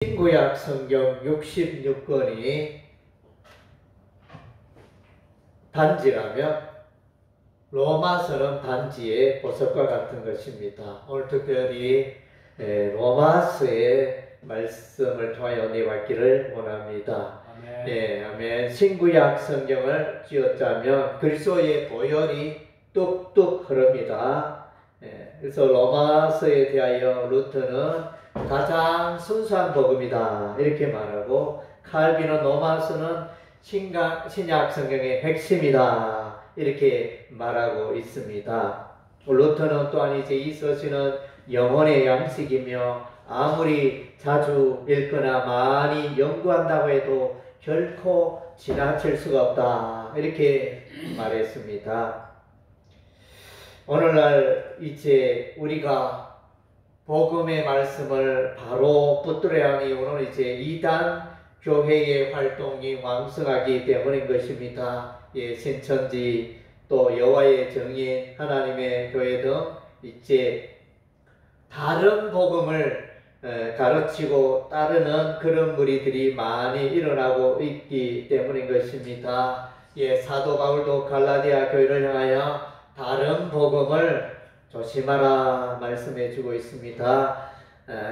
신구약 성경 66권이 단지라면 로마서는 단지의 보석과 같은 것입니다. 오늘 특별히 로마서의 말씀을 통하여 은혜 받기를 원합니다. 아멘. 네, 아멘. 신구약 성경을 쥐어짜면 그리스도의 보혈이 뚝뚝 흐릅니다. 그래서 로마서에 대하여 루터는 가장 순수한 복음이다 이렇게 말하고, 칼빈은 로마서는 신약 성경의 핵심이다 이렇게 말하고 있습니다. 루터는 또한 이제 이 서신은 영혼의 양식이며 아무리 자주 읽거나 많이 연구한다고 해도 결코 지나칠 수가 없다 이렇게 말했습니다. 오늘날 이제 우리가 복음의 말씀을 바로 붙들어야 하는 이유는 이제 이단 교회의 활동이 왕성하기 때문인 것입니다. 신천지 또 여호와의 증인, 하나님의 교회 등 이제 다른 복음을 가르치고 따르는 그런 무리들이 많이 일어나고 있기 때문인 것입니다. 사도 바울도 갈라디아 교회를 향하여 다른 복음을 조심하라 말씀해 주고 있습니다.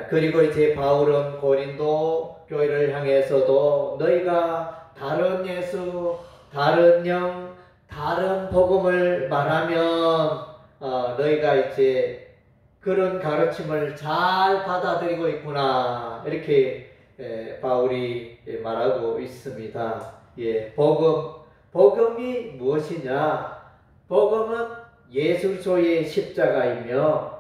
그리고 이제 바울은 고린도 교회를 향해서도 너희가 다른 예수, 다른 영, 다른 복음을 말하면 너희가 이제 그런 가르침을 잘 받아들이고 있구나 이렇게 바울이 말하고 있습니다. 복음이 무엇이냐? 복음은 예수 그리스도의 십자가이며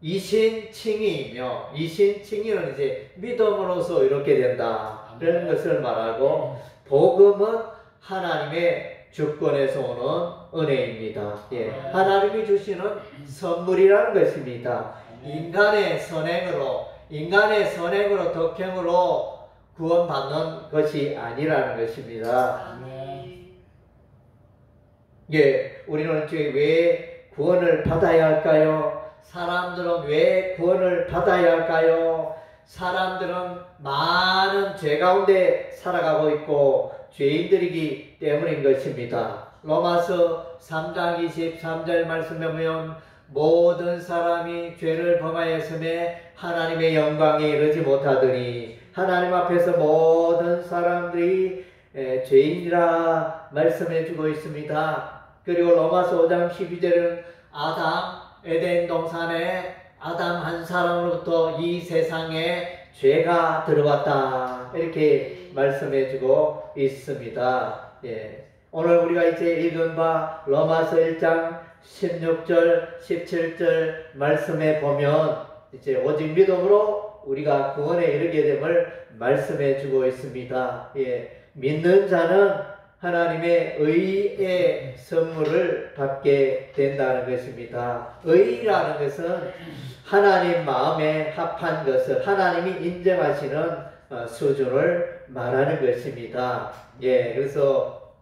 이신칭의이며, 이신칭의는 이제 믿음으로써 이렇게 된다 그런 것을 말하고, 복음은 하나님의 주권에서 오는 은혜입니다. 하나님이 주시는 선물이라는 것입니다. 인간의 선행으로 덕행으로 구원받는 것이 아니라는 것입니다. 우리는 왜 구원을 받아야 할까요? 사람들은 왜 구원을 받아야 할까요? 사람들은 많은 죄 가운데 살아가고 있고 죄인들이기 때문인 것입니다. 로마서 3장 23절 말씀에 보면 모든 사람이 죄를 범하였음에 하나님의 영광에 이르지 못하더니, 하나님 앞에서 모든 사람들이 죄인이라 말씀해 주고 있습니다. 그리고 로마서 5장 12절은 에덴 동산에 아담 한 사람으로부터 이 세상에 죄가 들어왔다 이렇게 말씀해 주고 있습니다. 오늘 우리가 이제 읽은 바 로마서 1장 16절 17절 말씀에 보면 이제 오직 믿음으로 우리가 구원에 이르게 됨을 말씀해 주고 있습니다. 믿는 자는 하나님의 의의 선물을 받게 된다는 것입니다. 의라는 것은 하나님 마음에 합한 것을 하나님이 인정하시는 수준을 말하는 것입니다. 그래서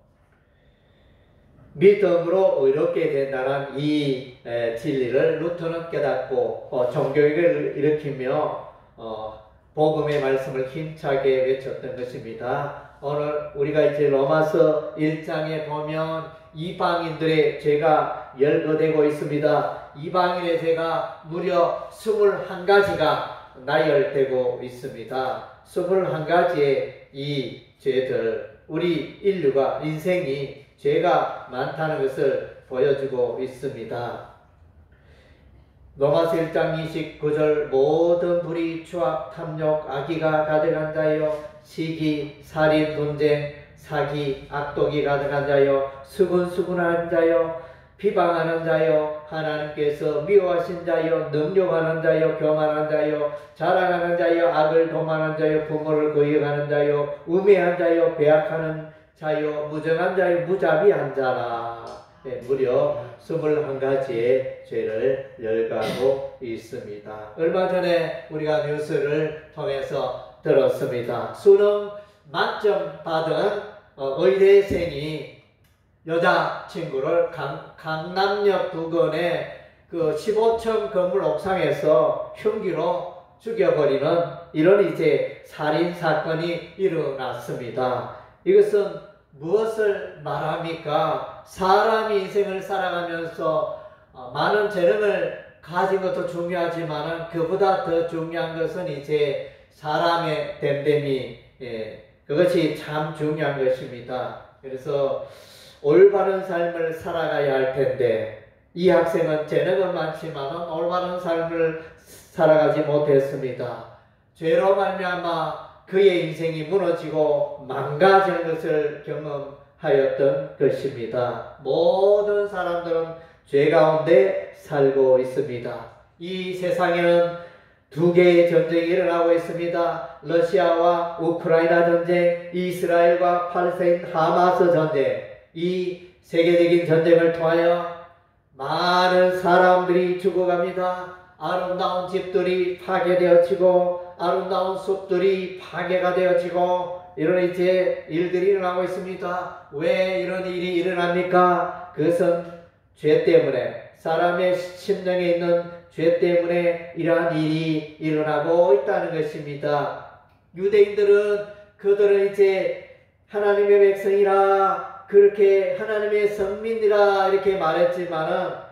믿음으로 의롭게 된다는 이 진리를 루터는 깨닫고 종교개혁을 일으키며 복음의 말씀을 힘차게 외쳤던 것입니다. 오늘 우리가 이제 로마서 1장에 보면 이방인들의 죄가 열거되고 있습니다. 이방인의 죄가 무려 21가지가 나열되고 있습니다. 21가지의 이 죄들, 우리 인생이 죄가 많다는 것을 보여주고 있습니다. 로마서 1장 29절 모든 불의, 추악, 탐욕, 악의가 가득한 자여, 시기, 살인, 분쟁, 사기, 악독이 가득한 자여, 수군수군한 자여, 비방하는 자여, 하나님께서 미워하신 자여, 능욕하는 자여, 교만한 자여, 자랑하는 자여, 악을 도만한 자여, 부모를 거역하는 자여, 우매한 자여, 배약하는 자여, 무정한 자여, 무자비한 자라. 무려 21가지의 죄를 열거하고 있습니다. 얼마 전에 우리가 뉴스를 통해서 들었습니다. 수능 만점 받은 의대생이 여자친구를 강남역 부근의 그 15층 건물 옥상에서 흉기로 죽여버리는 이런 이제 살인 사건이 일어났습니다. 이것은 무엇을 말합니까? 사람이 인생을 살아가면서 많은 재능을 가진 것도 중요하지만 그보다 더 중요한 것은 이제 사람의 됨됨이, 그것이 참 중요한 것입니다. 그래서 올바른 삶을 살아가야 할 텐데 이 학생은 재능은 많지만 올바른 삶을 살아가지 못했습니다. 죄로 말미암아 그의 인생이 무너지고 망가지는 것을 경험하였던 것입니다. 모든 사람들은 죄 가운데 살고 있습니다. 이 세상에는 두 개의 전쟁이 일어나고 있습니다. 러시아와 우크라이나 전쟁, 이스라엘과 팔레스타인 하마스 전쟁. 이 세계적인 전쟁을 통하여 많은 사람들이 죽어갑니다. 아름다운 집들이 파괴되어지고 아름다운 숲들이 파괴가 되어지고 이런 이제 일들이 일어나고 있습니다. 왜 이런 일이 일어납니까? 그것은 죄 때문에, 사람의 심령에 있는 죄 때문에 이러한 일이 일어나고 있다는 것입니다. 유대인들은 그들은 이제 하나님의 백성이라, 그렇게 하나님의 성민이라 이렇게 말했지만은,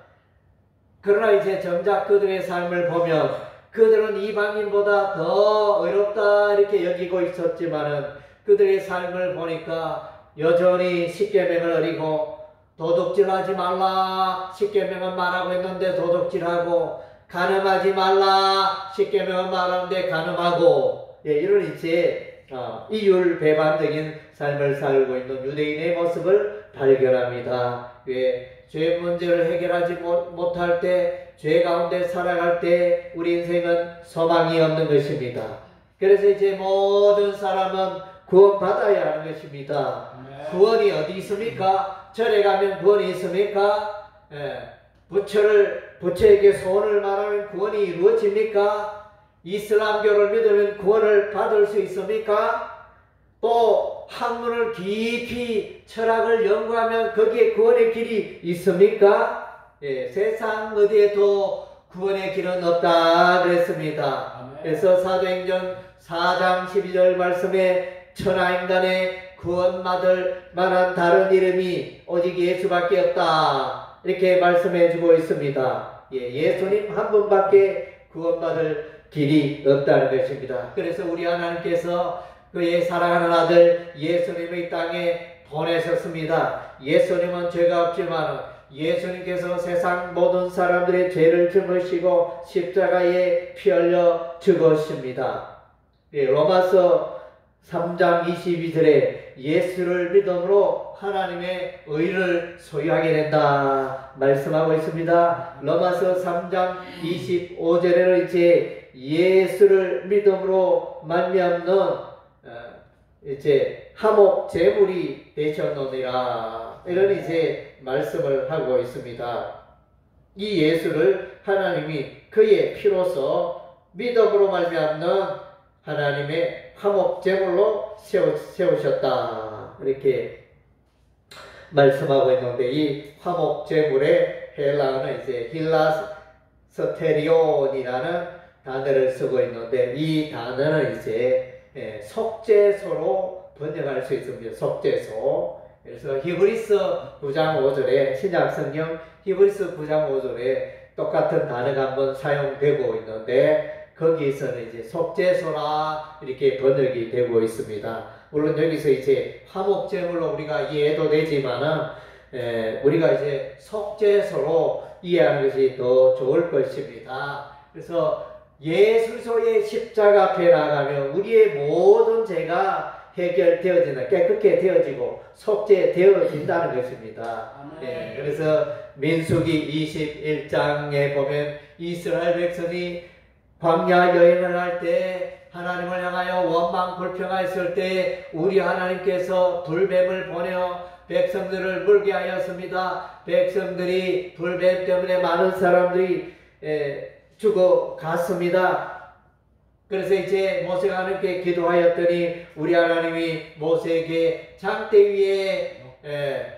그러나 이제 정작 그들의 삶을 보면 그들은 이방인보다 더 어렵다 이렇게 여기고 있었지만은 그들의 삶을 보니까 여전히 십계명을 어기고 도둑질하지 말라 십계명은 말하고 있는데 도둑질하고, 간음하지 말라 십계명은 말하는데 간음하고, 이런 이제 이율배반적인 삶을 살고 있는 유대인의 모습을 발견합니다. 죄 문제를 해결하지 못할 때, 죄 가운데 살아갈 때 우리 인생은 소망이 없는 것입니다. 그래서 이제 모든 사람은 구원받아야 하는 것입니다. 구원이 어디 있습니까? 절에 가면 구원이 있습니까? 부처에게 소원을 말하면 구원이 이루어집니까? 이슬람교를 믿으면 구원을 받을 수 있습니까? 또 학문을 깊이 철학을 연구하면 거기에 구원의 길이 있습니까? 세상 어디에도 구원의 길은 없다 그랬습니다. 그래서 사도행전 4장 12절 말씀에 천하인간의 구원받을 만한 다른 이름이 오직 예수밖에 없다 이렇게 말씀해 주고 있습니다. 예수님 한 분밖에 구원받을 길이 없다는 것입니다. 그래서 우리 하나님께서 그의 사랑하는 아들 예수님을 이 땅에 보내셨습니다. 예수님은 죄가 없지만 예수님께서 세상 모든 사람들의 죄를 짊으시고 십자가에 피 흘려 죽으십니다. 로마서 3장 22절에 예수를 믿음으로 하나님의 의를 소유하게 된다 말씀하고 있습니다. 로마서 3장 25절에는 이제 예수를 믿음으로 말미암는 이제 화목 제물이 되셨느니라 이런 이제 말씀을 하고 있습니다. 이 예수를 하나님이 그의 피로서 믿음으로 말미암는 하나님의 화목 제물로 세우셨다 이렇게 말씀하고 있는데, 이 화목 제물의 헬라어는 이제 힐라스테리온이라는 단어를 쓰고 있는데, 이 단어는 이제 속죄소로 번역할 수 있습니다. 속죄소. 그래서 히브리서 9장 5절에 신약성경 히브리서 9장 5절에 똑같은 단어가 한번 사용되고 있는데 거기서는 이제 속죄소라 이렇게 번역이 되고 있습니다. 물론 여기서 이제 화목제물로 우리가 이해해도 되지만은 우리가 이제 속죄소로 이해하는 것이 더 좋을 것입니다. 그래서 예수의 십자가 앞에 나가면 우리의 모든 죄가 해결되어진다, 깨끗게 되어지고 속죄되어진다는 것입니다. 그래서 민수기 21장에 보면 이스라엘 백성이 광야 여행을 할 때 하나님을 향하여 원망 불평하였을 때 우리 하나님께서 불뱀을 보내어 백성들을 물게 하였습니다. 백성들이 불뱀 때문에 많은 사람들이 죽어갔습니다. 그래서 이제 모세가 하나님께 기도하였더니 우리 하나님이 모세에게 장대 위에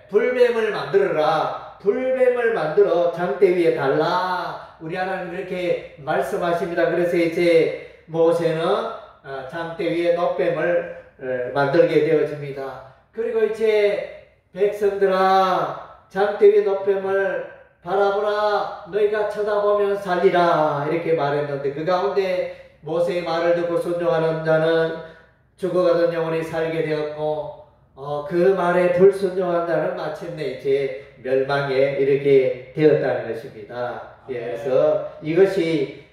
불뱀을 만들어라. 불뱀을 만들어 장대 위에 달라. 우리 하나님 이렇게 말씀하십니다. 그래서 이제 모세는 장대 위에 놋뱀을 만들게 되어집니다. 그리고 이제 백성들아 장대 위에 놋뱀을 바라보라 너희가 쳐다보면 살리라 이렇게 말했는데 그 가운데 모세의 말을 듣고 순종하는 자는 죽어가던 영혼이 살게 되었고 그 말에 불순종한 자는 마침내 이제 멸망에 이르게 되었다는 것입니다. 그래서 이것이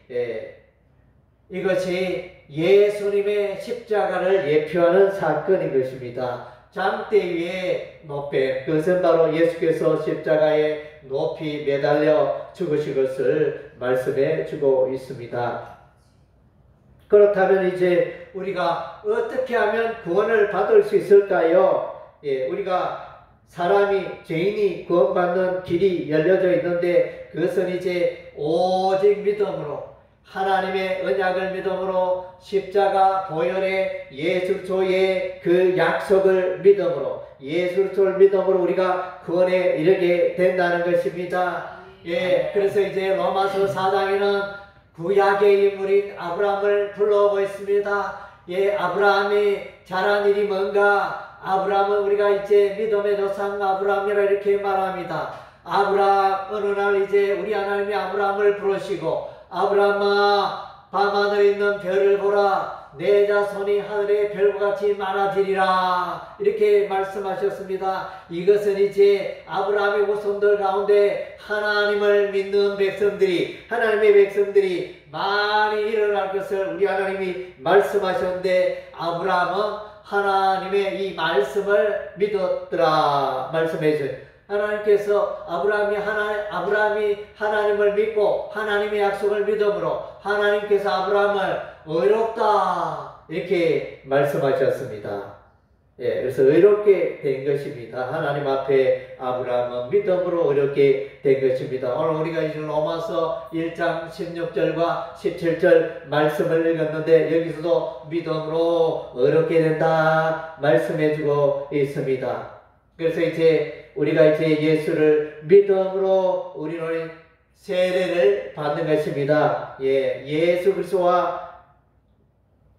예수님의 십자가를 예표하는 사건인 것입니다. 장대 위에 놋뱀 그것은 바로 예수께서 십자가에 높이 매달려 죽으신 것을 말씀해 주고 있습니다. 그렇다면 이제 우리가 어떻게 하면 구원을 받을 수 있을까요? 우리가 사람이 죄인이 구원받는 길이 열려져 있는데 그것은 이제 오직 믿음으로 하나님의 언약을 믿음으로 십자가 보혈의 예수 그리스도의 그 약속을 믿음으로 예수 그리스도를 믿음으로 우리가 구원에 이르게 된다는 것입니다. 그래서 이제 로마서 4장에는 구약의 인물인 아브라함을 불러오고 있습니다. 아브라함이 잘한 일이 뭔가? 아브라함은 우리가 이제 믿음의 조상 아브라함이라 이렇게 말합니다. 아브라함 어느 날 이제 우리 하나님이 아브라함을 부르시고 아브라함아 밤하늘에 있는 별을 보라 내 자손이 하늘의 별과 같이 많아지리라 이렇게 말씀하셨습니다. 이것은 이제 아브라함의 후손들 가운데 하나님을 믿는 백성들이 하나님의 백성들이 많이 일어날 것을 우리 하나님이 말씀하셨는데 아브라함은 하나님의 이 말씀을 믿었더라 말씀해 주셨습니다. 하나님께서 아브라함이 하나님을 믿고 하나님의 약속을 믿음으로 하나님께서 아브라함을 의롭다 이렇게 말씀하셨습니다. 그래서 의롭게 된 것입니다. 하나님 앞에 아브라함은 믿음으로 의롭게 된 것입니다. 오늘 우리가 이제 로마서 1장 16절과 17절 말씀을 읽었는데 여기서도 믿음으로 의롭게 된다 말씀해주고 있습니다. 그래서 이제 우리가 이제 예수를 믿음으로 우리는 세례를 받는 것입니다. 예수 그리스도와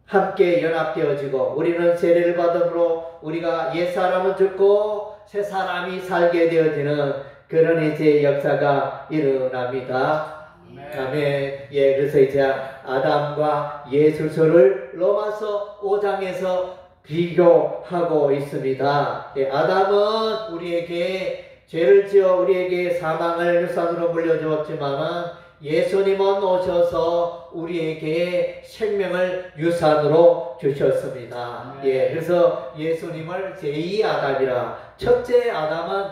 함께 연합되어지고 우리는 세례를 받음으로 우리가 옛사람은 죽고 새사람이 살게 되어지는 그런 이제 역사가 일어납니다. 아멘. 그래서 이제 아담과 예수 그리스도를 로마서 5장에서 비교하고 있습니다. 아담은 우리에게 죄를 지어 우리에게 사망을 유산으로 물려주었지만 예수님은 오셔서 우리에게 생명을 유산으로 주셨습니다. 그래서 예수님을 제2아담이라 첫째 아담은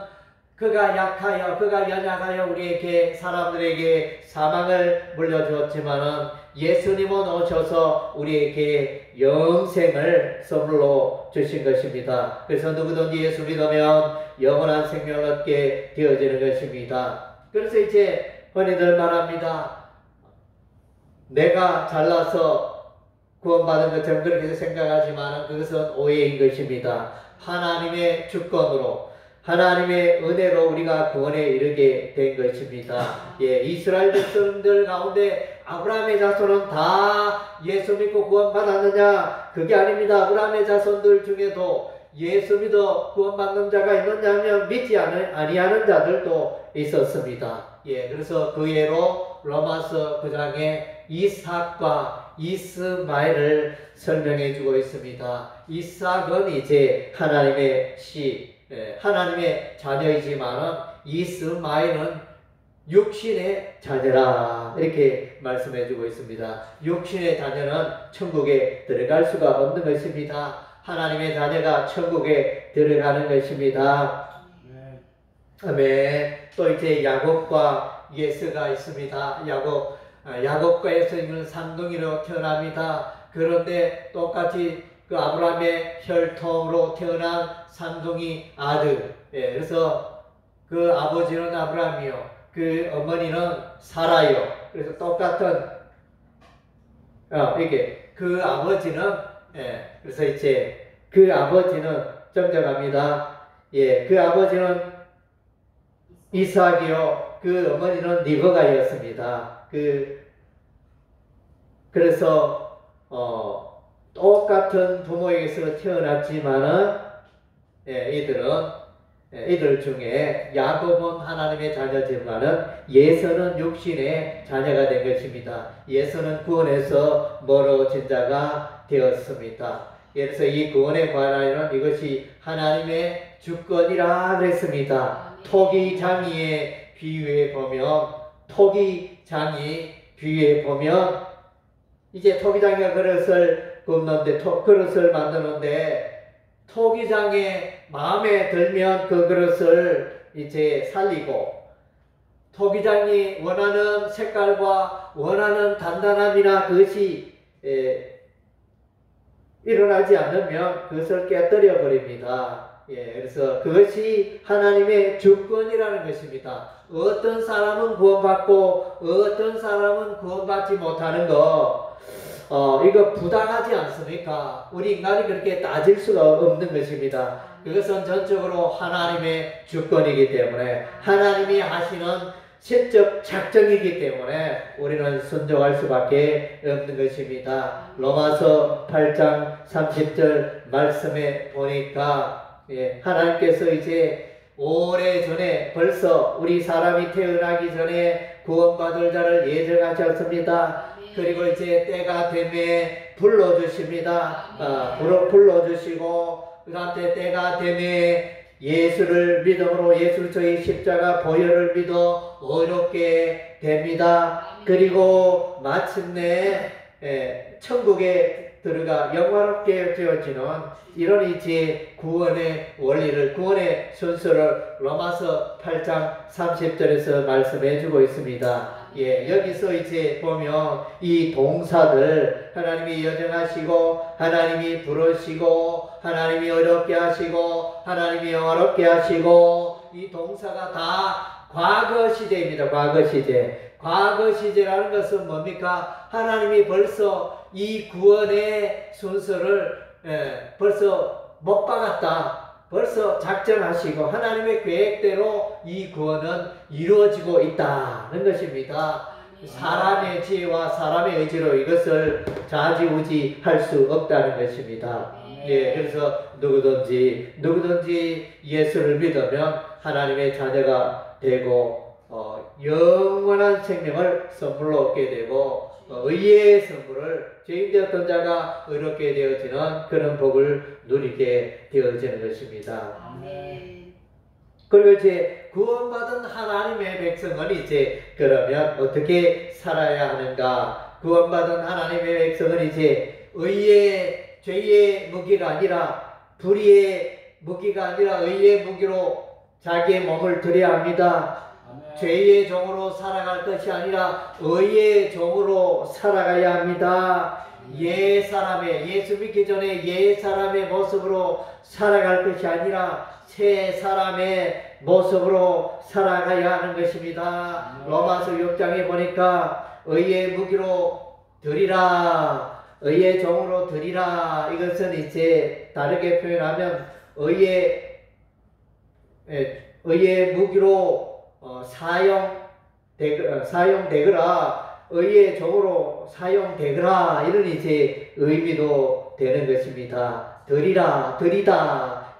그가 약하여 그가 연약하여 우리에게 사람들에게 사망을 물려주었지만은 예수님은 오셔서 우리에게 영생을 선물로 주신 것입니다. 그래서 누구든지 예수 믿으면 영원한 생명을 얻게 되어지는 것입니다. 그래서 이제 흔히들 말합니다. 내가 잘나서 구원받은 것처럼 그렇게 생각하지만 그것은 오해인 것입니다. 하나님의 주권으로 하나님의 은혜로 우리가 구원에 이르게 된 것입니다. 이스라엘 백성들 가운데 아브라함의 자손은 다 예수 믿고 구원받았느냐? 그게 아닙니다. 아브라함의 자손들 중에도 예수 믿어 구원받는 자가 있느냐 하면 믿지 아니하는 자들도 있었습니다. 그래서 그 예로 로마서 9장에 이삭과 이스마엘을 설명해 주고 있습니다. 이삭은 이제 하나님의 하나님의 자녀이지만 이스마엘은 육신의 자녀라 이렇게 말씀해 주고 있습니다. 육신의 자녀는 천국에 들어갈 수가 없는 것입니다. 하나님의 자녀가 천국에 들어가는 것입니다. 아멘. 또 이제 야곱과 예서가 있습니다. 야곱과 예서는 쌍둥이로 태어납니다. 그런데 똑같이 그 아브라함의 혈통으로 태어난 쌍둥이 아들. 그래서 그 아버지는 아브라함이요. 그 어머니는 사라요. 그래서 똑같은 이게 그 아버지는 그래서 이제 그 아버지는 정정합니다. 그 아버지는 이삭이요. 그 어머니는 리브가였습니다. 그래서 똑같은 부모에게서 태어났지만은 이들 중에 야곱은 하나님의 자녀지만은 예서는 육신의 자녀가 된 것입니다. 예서는 구원에서 멀어진 자가 되었습니다. 그래서 이 구원에 관하여는 이것이 하나님의 주권이라 그랬습니다. 토기장이의 비유에 보면 이제 토기장이가 그릇을 굽는데 그릇을 만드는데 토기장의 마음에 들면 그 그릇을 이제 살리고 토기장이 원하는 색깔과 원하는 단단함이나 그것이 일어나지 않으면 그것을 깨뜨려 버립니다. 그래서 그것이 하나님의 주권이라는 것입니다. 어떤 사람은 구원받고 어떤 사람은 구원받지 못하는 거 이거 부당하지 않습니까? 우리 인간이 그렇게 따질 수가 없는 것입니다. 그것은 전적으로 하나님의 주권이기 때문에 하나님이 하시는 시적 작정이기 때문에 우리는 순종할 수밖에 없는 것입니다. 로마서 8장 30절 말씀에 보니까 하나님께서 이제 오래전에 벌써 우리 사람이 태어나기 전에 구원받을 자를 예정하셨습니다. 그리고 이제 때가 되매 불러주십니다. 불러주시고 그 다음에 때가 되매 예수를 믿음으로 예수 저희 십자가 보혈을 믿어 어렵게 됩니다. 그리고 마침내 천국에 들어가 영화롭게 되어지는 이런 이제 구원의 원리를 구원의 순서를 로마서 8장 30절에서 말씀해 주고 있습니다. 여기서 이제 보면 이 동사들 하나님이 여정하시고 하나님이 부르시고 하나님이 어렵게 하시고 하나님이 영화롭게 하시고 이 동사가 다 과거 시제입니다. 과거 시제라는 것은 뭡니까? 하나님이 벌써 이 구원의 순서를 벌써 못 박았다. 벌써 작정하시고 하나님의 계획대로 이 구원은 이루어지고 있다는 것입니다. 사람의 지혜와 사람의 의지로 이것을 좌지우지 할 수 없다는 것입니다. 그래서 누구든지 예수를 믿으면 하나님의 자녀가 되고 영원한 생명을 선물로 얻게 되고 의의 선물을 죄인되었던 자가 의롭게 되어지는 그런 복을 누리게 되어지는 것입니다. 아멘. 그리고 이제 구원받은 하나님의 백성은 이제 그러면 어떻게 살아야 하는가? 구원받은 하나님의 백성은 이제 의의 죄의 무기가 아니라 불의의 무기가 아니라 의의 무기로 자기의 몸을 드려야 합니다. 죄의 종으로 살아갈 것이 아니라 의의 종으로 살아가야 합니다. 예수 믿기 전에 옛사람의 모습으로 살아갈 것이 아니라 새 사람의 모습으로 살아가야 하는 것입니다. 로마서 6장에 보니까 의의 무기로 드리라, 의의 종으로 드리라. 이것은 이제 다르게 표현하면 의의 무기로 사용되거라, 의의 종으로 사용되거라, 이런 이제 의미도 되는 것입니다. 드리다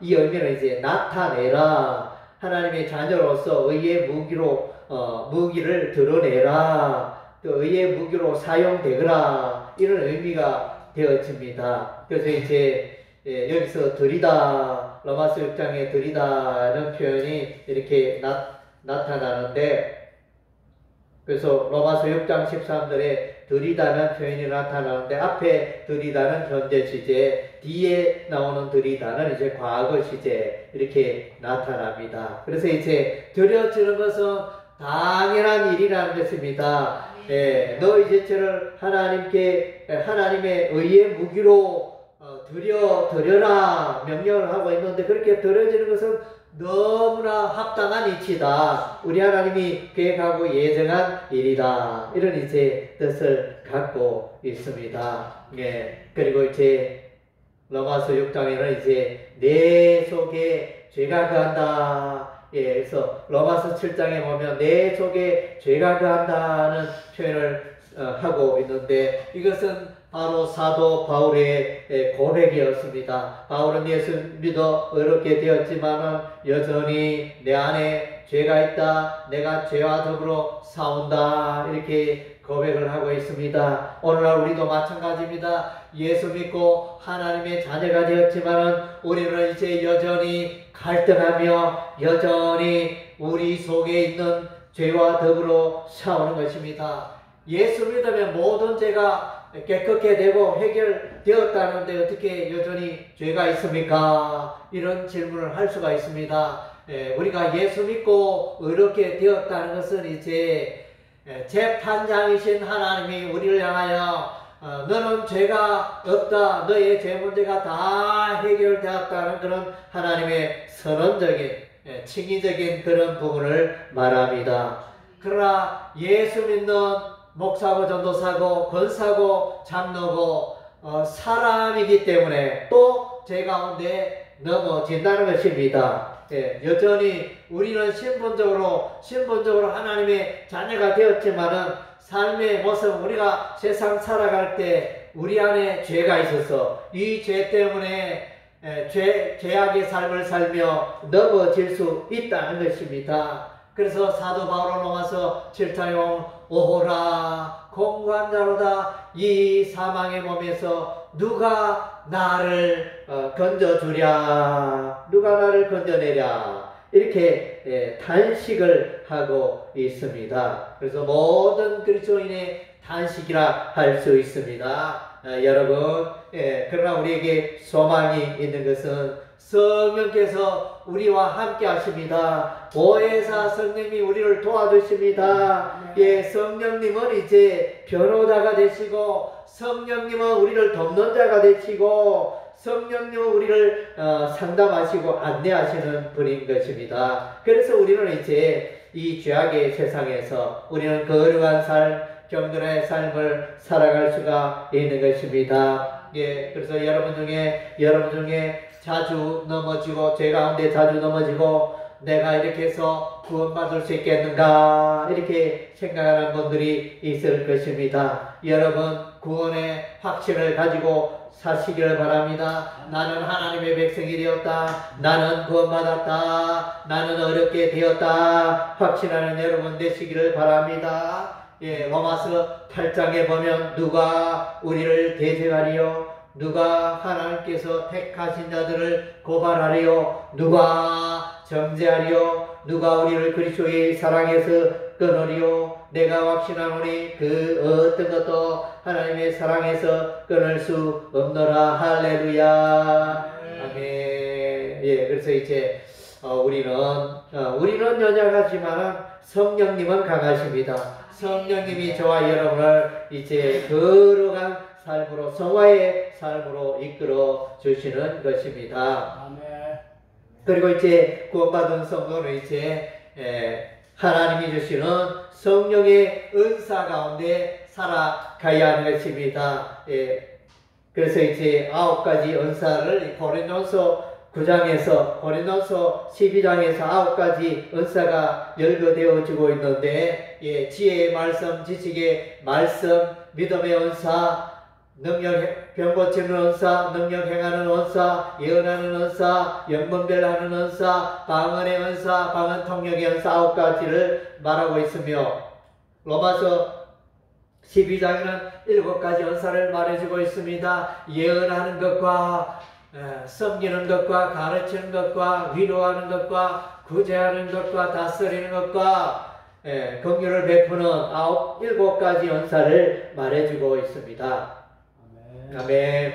이 의미는 이제 나타내라, 하나님의 자녀로서 의의 무기를 드러내라, 또 의의 무기로 사용되거라, 이런 의미가 되어집니다. 그래서 이제 여기서 드리다, 로마서 6장에 드리다는 표현이 이렇게 나타나는데, 그래서 로마서 6장 13절에 드리다는 표현이 나타나는데, 앞에 드리다는 현재 시제, 뒤에 나오는 드리다는 이제 과거 시제, 이렇게 나타납니다. 그래서 이제 드려지는 것은 당연한 일이라는 것입니다. 너 이제 저를 하나님의 의의 무기로 드려라 명령을 하고 있는데, 그렇게 드려지는 것은 너무나 합당한 이치다. 우리 하나님이 계획하고 예정한 일이다. 이런 이제 뜻을 갖고 있습니다. 그리고 이제 로마서 6장에는 이제 내 속에 죄가 거한다. 그래서 로마서 7장에 보면 내 속에 죄가 거한다는 표현을 하고 있는데, 이것은 바로 사도 바울의 고백이었습니다. 바울은 예수 믿어 의롭게 되었지만은 여전히 내 안에 죄가 있다. 내가 죄와 더불어 싸운다. 이렇게 고백을 하고 있습니다. 오늘날 우리도 마찬가지입니다. 예수 믿고 하나님의 자녀가 되었지만은 우리는 이제 여전히 갈등하며 여전히 우리 속에 있는 죄와 더불어 싸우는 것입니다. 예수 믿으면 모든 죄가 깨끗게 되고 해결되었다는데 어떻게 여전히 죄가 있습니까? 이런 질문을 할 수가 있습니다. 우리가 예수 믿고 의롭게 되었다는 것은 이제 재판장이신 하나님이 우리를 향하여 너는 죄가 없다. 너의 죄 문제가 다 해결되었다는 그런 하나님의 선언적인 칭의적인 그런 부분을 말합니다. 그러나 예수 믿는 목사고 전도사고 권사고 장로고 사람이기 때문에 또 죄 가운데 넘어진다는 것입니다. 여전히 우리는 신분적으로 하나님의 자녀가 되었지만은 삶의 모습 우리가 세상 살아갈 때 우리 안에 죄가 있어서 이 죄 때문에 죄악의 삶을 살며 넘어질 수 있다는 것입니다. 그래서 사도 바울은 로마서 7장에 보면 오호라 공관자로다 이 사망의 몸에서 누가 나를 건져주랴 누가 나를 건져내랴 이렇게 단식을 하고 있습니다. 그래서 모든 그리스도인의 단식이라 할 수 있습니다. 여러분 그러나 우리에게 소망이 있는 것은 성령께서 우리와 함께 하십니다. 보혜사 성령님이 우리를 도와주십니다. 성령님은 이제 변호자가 되시고 성령님은 우리를 돕는 자가 되시고 성령님은 우리를 상담하시고 안내하시는 분인 것입니다. 그래서 우리는 이제 이 죄악의 세상에서 우리는 거룩한 삶, 경건의 삶을 살아갈 수가 있는 것입니다. 그래서 여러분 중에 자주 넘어지고 죄 가운데 자주 넘어지고 내가 이렇게 해서 구원받을 수 있겠는가 이렇게 생각하는 분들이 있을 것입니다. 여러분 구원의 확신을 가지고 사시기를 바랍니다. 나는 하나님의 백성이 되었다. 나는 구원받았다. 나는 어렵게 되었다. 확신하는 여러분 되시기를 바랍니다. 로마서 8장에 보면 누가 우리를 대적하리요? 누가 하나님께서 택하신 자들을 고발하리요? 누가 정죄하리요? 누가 우리를 그리스도의 사랑에서 끊으리요? 내가 확신하노니 그 어떤 것도 하나님의 사랑에서 끊을 수 없노라. 할렐루야. 아멘. 그래서 이제 우리는 연약하지만 성령님은 강하십니다. 성령님이 저와 여러분을 이제 거룩한 삶으로 성화의 삶으로 이끌어 주시는 것입니다. 그리고 이제 구원받은 성도는 이제 하나님이 주시는 성령의 은사 가운데 살아가야 하는 것입니다. 그래서 이제 9가지 은사를 고린도서 9장에서 고린도서 12장에서 9가지 은사가 열거되어지고 있는데 지혜의 말씀, 지식의 말씀, 믿음의 은사, 능력 병 고치는 은사, 능력 행하는 은사, 예언하는 은사, 영분별하는 은사, 방언의 은사, 방언 통역의 은사 9가지를 말하고 있으며 로마서 12장에는 7가지 은사를 말해주고 있습니다. 예언하는 것과 섬기는 것과 가르치는 것과 위로하는 것과 구제하는 것과 다스리는 것과 긍휼을 베푸는 7가지 은사를 말해주고 있습니다. 아멘.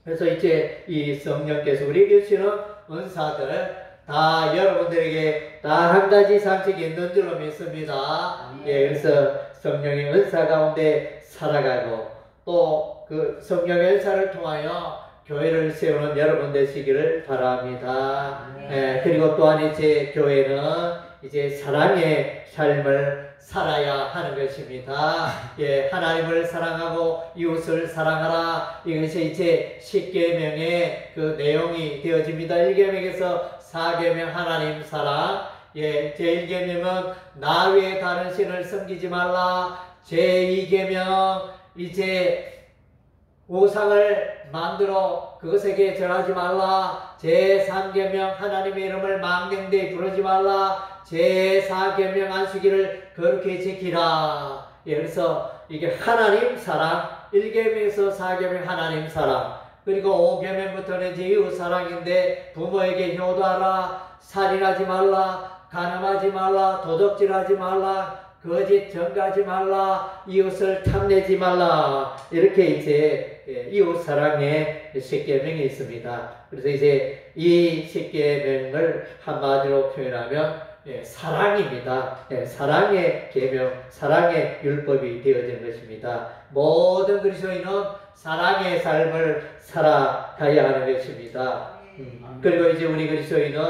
그래서 이제 이 성령께서 우리에게 주시는 은사들 다 여러분들에게 다 한 가지 상식이 있는 줄로 믿습니다. 그래서 성령의 은사 가운데 살아가고 또 그 성령의 은사를 통하여 교회를 세우는 여러분 되시기를 바랍니다. 그리고 또한 이제 교회는 이제 사랑의 삶을 살아야 하는 것입니다. 하나님을 사랑하고 이웃을 사랑하라. 이것이 이제 10계명의 그 내용이 되어집니다. 1계명에서 4계명 하나님 사랑. 제1계명은 나 외에 다른 신을 섬기지 말라. 제2계명 이제 우상을 만들어 그것에게 절하지 말라. 제3계명 하나님의 이름을 망령되이 부르지 말라. 제4계명 안식일을 거룩히 지키라. 예, 그래서 이게 하나님 사랑, 1계명에서 4계명 하나님 사랑, 그리고 5계명부터는 이웃 사랑인데 부모에게 효도하라, 살인하지 말라, 간음하지 말라, 도적질하지 말라, 거짓 전가하지 말라, 이웃을 탐내지 말라. 이렇게 이제 이웃 사랑의 10계명이 있습니다. 그래서 이제 이 10계명을 한마디로 표현하면 사랑입니다. 사랑의 계명, 사랑의 율법이 되어지는 것입니다. 모든 그리스도인은 사랑의 삶을 살아가야 하는 것입니다. 그리고 이제 우리 그리스도인은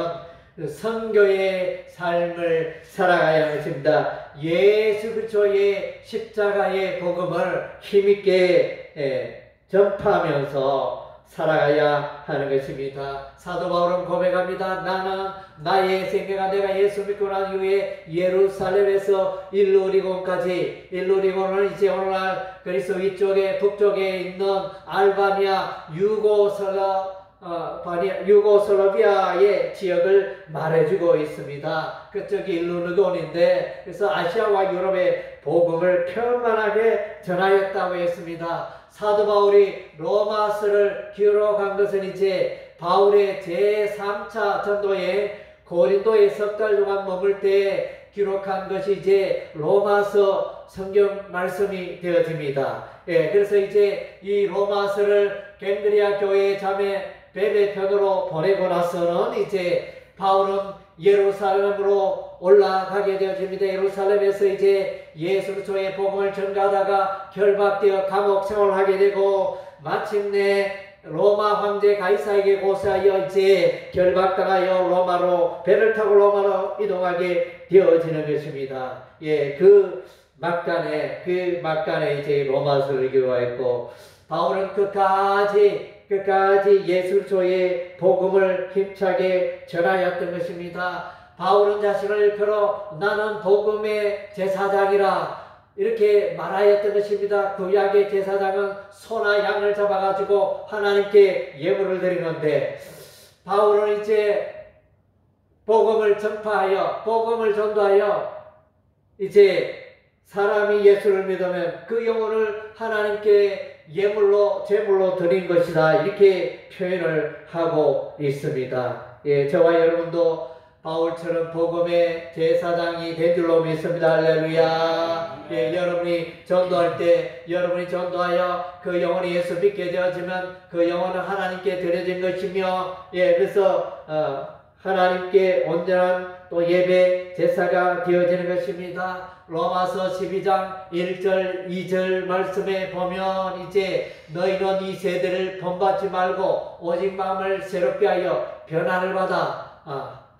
선교의 삶을 살아가야 하는 것입니다. 예수 그리스도의 십자가의 복음을 힘있게 전파하면서 살아가야 하는 것입니다. 사도 바울은 고백합니다. 나는 나의 생애가 내가 예수 믿고 난 이후에 예루살렘에서 일루리곤까지, 일루리곤은 이제 오늘날 그리스 위쪽에 북쪽에 있는 알바니아 유고슬라비아의 지역을 말해주고 있습니다. 그쪽이 일루리곤인데, 그래서 아시아와 유럽의 복음을 편만하게 전하였다고 했습니다. 사도 바울이 로마서를 기록한 것은 이제 바울의 제3차 전도에 고린도에 석 달 동안 머물 때 기록한 것이 이제 로마서 성경 말씀이 되어집니다. 그래서 이제 이 로마서를 갱그리아 교회 자매 베베편으로 보내고 나서는 이제 바울은 예루살렘으로 올라가게 되어집니다. 예루살렘에서 이제 예수 그리스도의 복음을 전가하다가 결박되어 감옥 생활을 하게 되고, 마침내 로마 황제 가이사에게 고사하여 이제 결박당하여 로마로 배를 타고 로마로 이동하게 되어지는 것입니다. 그 막간에 이제 로마서를 기록하였고, 바울은 끝까지 예수 그리스도의 복음을 힘차게 전하였던 것입니다. 바울은 자신을 걸어 나는 복음의 제사장이라 이렇게 말하였던 것입니다. 구약의 제사장은 소나 양을 잡아가지고 하나님께 예물을 드리는데, 바울은 이제 복음을 전파하여 복음을 전도하여 이제 사람이 예수를 믿으면 그 영혼을 하나님께 예물로 제물로 드린 것이다, 이렇게 표현을 하고 있습니다. 저와 여러분도 바울처럼 복음의 제사장이 된 줄로 믿습니다. 할렐루야. 여러분이 전도할 때 여러분이 전도하여 그 영혼이 예수 믿게 되어지면 그 영혼은 하나님께 드려진 것이며, 그래서 하나님께 온전한 또 예배 제사가 되어지는 것입니다. 로마서 12장 1절 2절 말씀에 보면 이제 너희는 이 세대를 본받지 말고 오직 마음을 새롭게 하여 변화를 받아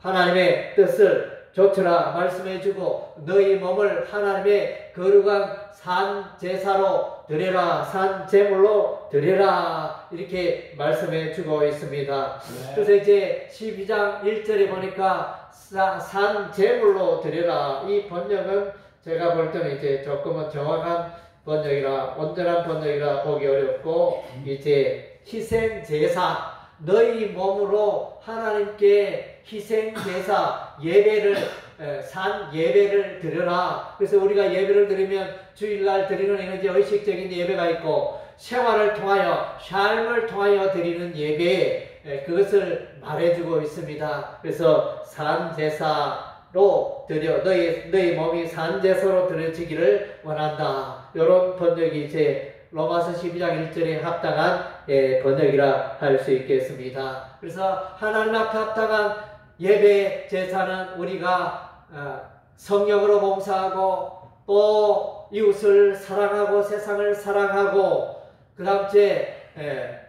하나님의 뜻을 좇으라 말씀해주고, 너희 몸을 하나님의 거룩한 산 제사로 드려라, 산 제물로 드려라, 이렇게 말씀해주고 있습니다. 그래서 이제 12장 1절에 보니까 산 제물로 드려라, 이 번역은 제가 볼 때는 이제 조금은 정확한 번역이라, 온전한 번역이라 보기 어렵고, 이제 희생 제사, 너희 몸으로 하나님께 희생 제사 예배를 산 예배를 드려라. 그래서 우리가 예배를 드리면 주일날 드리는 이제 의식적인 예배가 있고, 생활을 통하여 삶을 통하여 드리는 예배, 그것을 말해주고 있습니다. 그래서 산 제사로 드려 너희 몸이 산 제사로 드려지기를 원한다. 이런 번역이 이제 로마서 12장 1절에 합당한 번역이라 할 수 있겠습니다. 그래서 하나님 앞에 합당한 예배 제사는 우리가 성령으로 봉사하고 또 이웃을 사랑하고 세상을 사랑하고, 그 다음째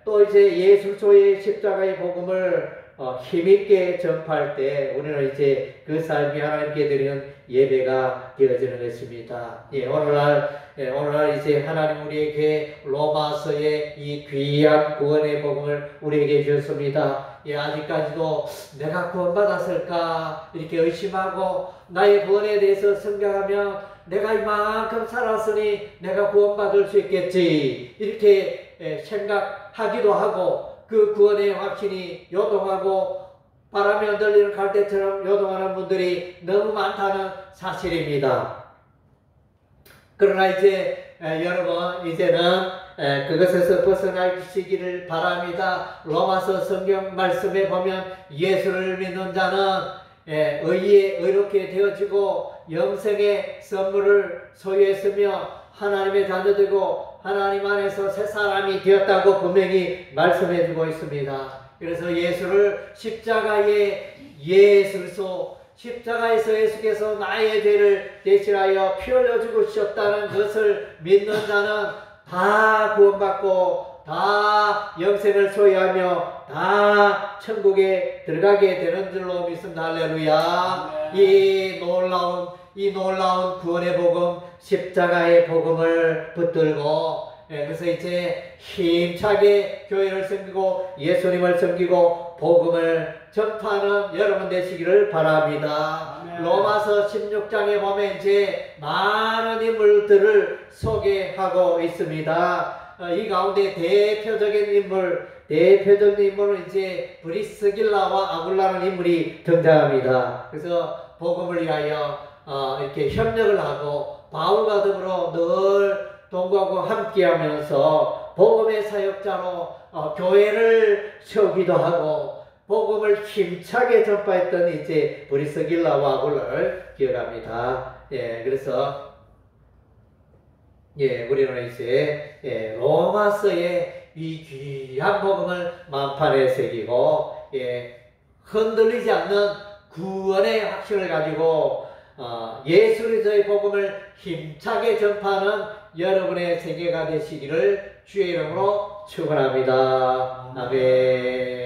또 이제 예수 그리스도의 십자가의 복음을 힘있게 전파할 때 우리는 이제 그 삶이 하나님께 드리는 예배가 되어지는 것입니다. 오늘날 이제 하나님 우리에게 로마서의 이 귀한 구원의 복음을 우리에게 주셨습니다. 아직까지도 내가 구원받았을까 이렇게 의심하고 나의 구원에 대해서 생각하며 내가 이만큼 살았으니 내가 구원받을 수 있겠지 이렇게 생각하기도 하고 그 구원의 확신이 요동하고 바람에 흔들리는 갈대처럼 요동하는 분들이 너무 많다는 사실입니다. 그러나 이제 여러분 이제는 그것에서 벗어나시기를 바랍니다. 로마서 성경 말씀에 보면 예수를 믿는 자는 의롭게 되어지고 영생의 선물을 소유했으며 하나님의 자녀되고 하나님 안에서 새 사람이 되었다고 분명히 말씀해주고 있습니다. 그래서 예수를 십자가에 십자가에서 예수께서 나의 죄를 대신하여 피 흘려 죽으셨다는 것을 믿는 자는 다 구원받고 다 영생을 소유하며 다 천국에 들어가게 되는 줄로 믿습니다. 할렐루야. 이 놀라운 구원의 복음, 십자가의 복음을 붙들고 그래서 이제 힘차게 교회를 섬기고 예수님을 섬기고 복음을 전파하는 여러분 되시기를 바랍니다. 아멘. 로마서 16장에 보면 이제 많은 인물들을 소개하고 있습니다. 이 가운데 대표적인 인물은 이제 브리스길라와 아굴라는 인물이 등장합니다. 그래서 복음을 위하여 이렇게 협력을 하고 바울과 더불어 늘 동거하고 함께하면서 복음의 사역자로 교회를 세우기도 하고 복음을 힘차게 전파했던 이제 브리스길라와 아굴라를 기억합니다. 그래서 우리는 이제 로마서의 이 귀한 복음을 만판에 새기고 흔들리지 않는 구원의 확신을 가지고 예수 그리스도의 복음을 힘차게 전파하는 여러분의 세계가 되시기를 주의 이름으로 축원합니다. 아멘.